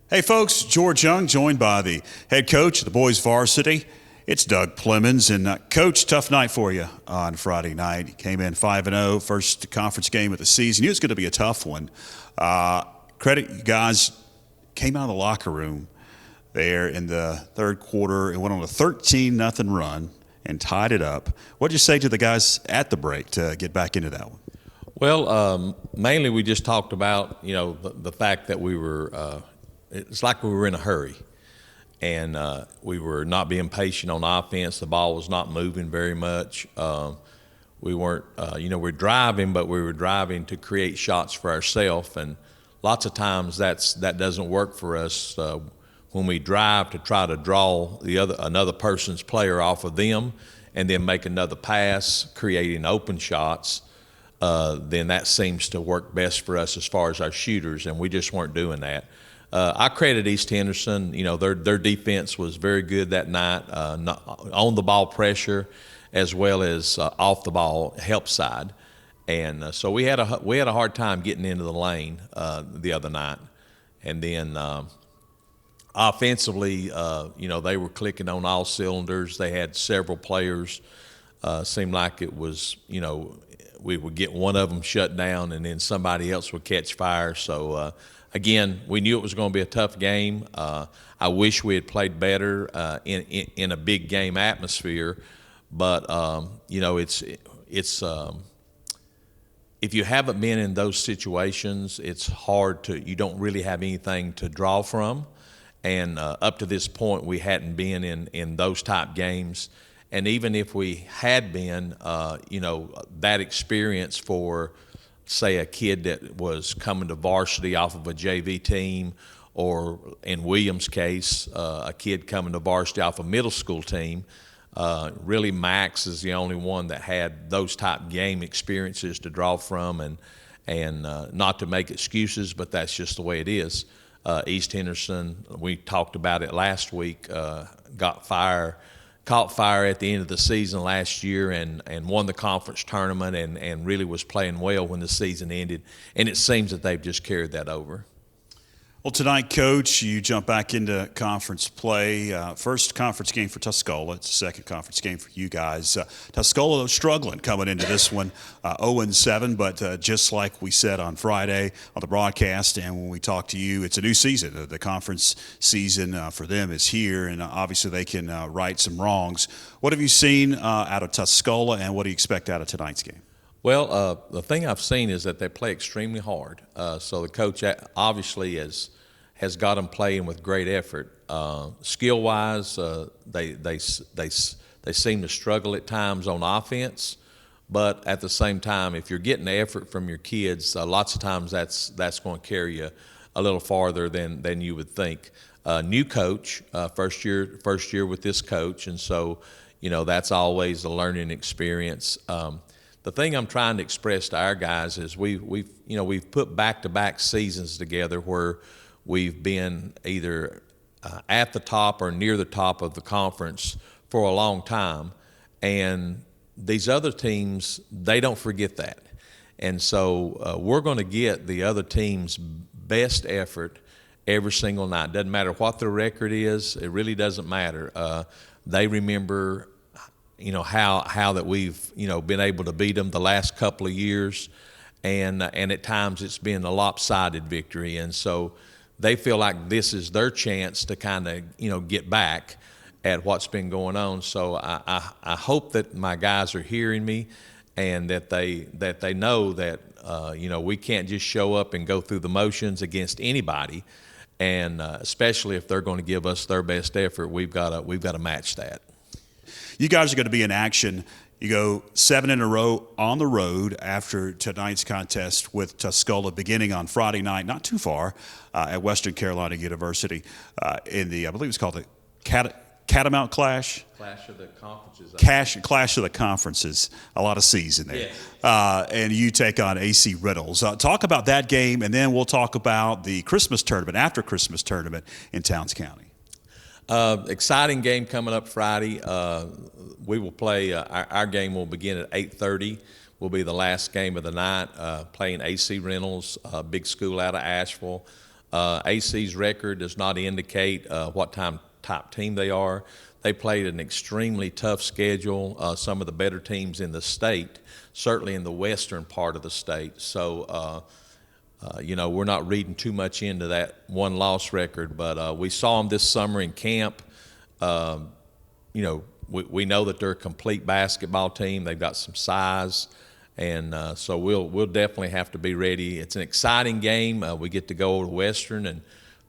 Hey folks, George Young joined by the head coach of the boys varsity. It's Doug Plemmons. And Coach, tough night for you on Friday night. You came in 5-0, first conference game of the season. You knew it was going to be a tough one. Credit you guys came out of the locker room there in the third quarter and went on a 13-0 run and tied it up. What did you say to the guys at the break to get back into that one? Well, mainly we just talked about, the fact that we were it's like we were in a hurry, and we were not being patient on offense. The ball was not moving very much. We weren't, we're driving, but we were driving to create shots for ourselves, and lots of times that doesn't work for us when we drive to try to draw another person's player off of them and then make another pass, creating open shots. Then that seems to work best for us as far as our shooters, and we just weren't doing that. I credit East Henderson. Their defense was very good that night, on the ball pressure as well as off the ball help side, and so we had a hard time getting into the lane the other night, and then offensively, they were clicking on all cylinders. They had several players. Seemed like it was, we would get one of them shut down, and then somebody else would catch fire. So. Again, we knew it was going to be a tough game. I wish we had played better in a big game atmosphere, but it's if you haven't been in those situations, it's hard to. You don't really have anything to draw from, and up to this point, we hadn't been in those type games. And even if we had been, that experience for, say, a kid that was coming to varsity off of a JV team, or in Williams' case, a kid coming to varsity off a middle school team. Really, Max is the only one that had those type game experiences to draw from, and not to make excuses, but that's just the way it is. East Henderson, we talked about it last week, caught fire at the end of the season last year and won the conference tournament and really was playing well when the season ended. And it seems that they've just carried that over. Well, tonight, Coach, you jump back into conference play. First conference game for Tuscola. It's the second conference game for you guys. Tuscola was struggling coming into this one, 0-7, but just like we said on Friday on the broadcast and when we talked to you, it's a new season. The conference season for them is here, and obviously they can right some wrongs. What have you seen out of Tuscola, and what do you expect out of tonight's game? Well, the thing I've seen is that they play extremely hard. So the coach obviously has got them playing with great effort. Skill-wise, they seem to struggle at times on offense, but at the same time, if you're getting the effort from your kids, lots of times that's going to carry you a little farther than you would think. New coach, first year with this coach, and so that's always a learning experience. The thing I'm trying to express to our guys is we've put back-to-back seasons together where we've been either at the top or near the top of the conference for a long time, and these other teams, they don't forget that. And so we're going to get the other team's best effort every single night. Doesn't matter what their record is. It really doesn't matter. They remember how that we've been able to beat them the last couple of years, and at times it's been a lopsided victory, and so they feel like this is their chance to kind of get back at what's been going on. So I hope that my guys are hearing me, and that they know that we can't just show up and go through the motions against anybody, and especially if they're going to give us their best effort, we've got to match that. You guys are going to be in action. You go 7 in a row on the road after tonight's contest with Tuscola beginning on Friday night, not too far, at Western Carolina University in the, I believe it's called the Catamount Clash. Clash of the Conferences. Clash of the Conferences. A lot of C's in there. Yeah. And you take on AC Reynolds. Talk about that game, and then we'll talk about the Christmas tournament, after Christmas tournament in Towns County. Exciting game coming up Friday. We will play, our game will begin at 8:30. Will be the last game of the night, playing AC Reynolds, big school out of Asheville. AC's record does not indicate what type team they are. They played an extremely tough schedule, some of the better teams in the state, certainly in the western part of the state. So, we're not reading too much into that one-loss record, but we saw them this summer in camp. We know that they're a complete basketball team. They've got some size, and so we'll definitely have to be ready. It's an exciting game. We get to go over to Western and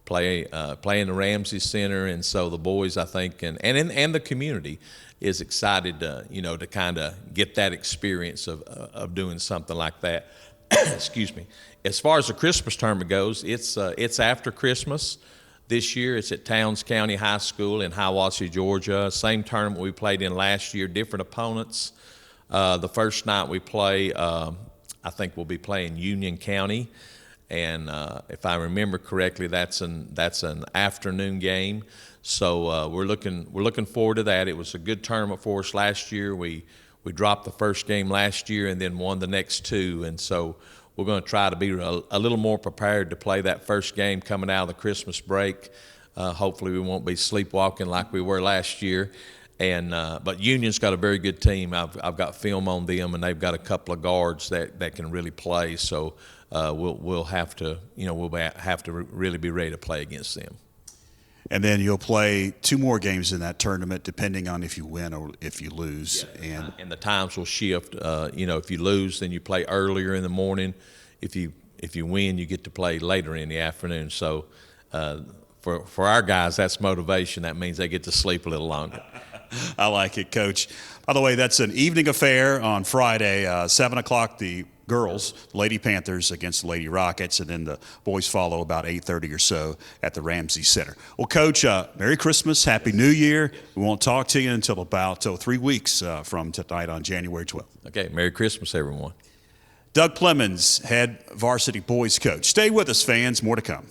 play in the Ramsey Center, and so the boys, I think, and the community is excited to kind of get that experience of doing something like that. Excuse me. As far as the Christmas tournament goes, it's after Christmas. This year it's at Towns County High School in Hiawassee, Georgia. Same tournament we played in last year, different opponents. The first night we play, I think we'll be playing Union County, and if I remember correctly, that's an afternoon game. So we're looking forward to that. It was a good tournament for us last year. We dropped the first game last year and then won the next two, and so we're going to try to be a little more prepared to play that first game coming out of the Christmas break. Hopefully we won't be sleepwalking like we were last year. But Union's got a very good team. I've got film on them, and they've got a couple of guards that can really play. So we'll have to really be ready to play against them. And then you'll play two more games in that tournament, depending on if you win or if you lose. Yeah, and the times will shift. If you lose, then you play earlier in the morning. If you win, you get to play later in the afternoon. So for our guys, that's motivation. That means they get to sleep a little longer. I like it, Coach. By the way, that's an evening affair on Friday, 7 o'clock, the girls, Lady Panthers against the Lady Rockets, and then the boys follow about 8:30 or so at the Ramsey Center. Well, Coach, Merry Christmas, Happy New Year. We won't talk to you until about 3 weeks from tonight on January 12th. Okay, Merry Christmas, everyone. Doug Plemmons, head varsity boys coach. Stay with us, fans. More to come.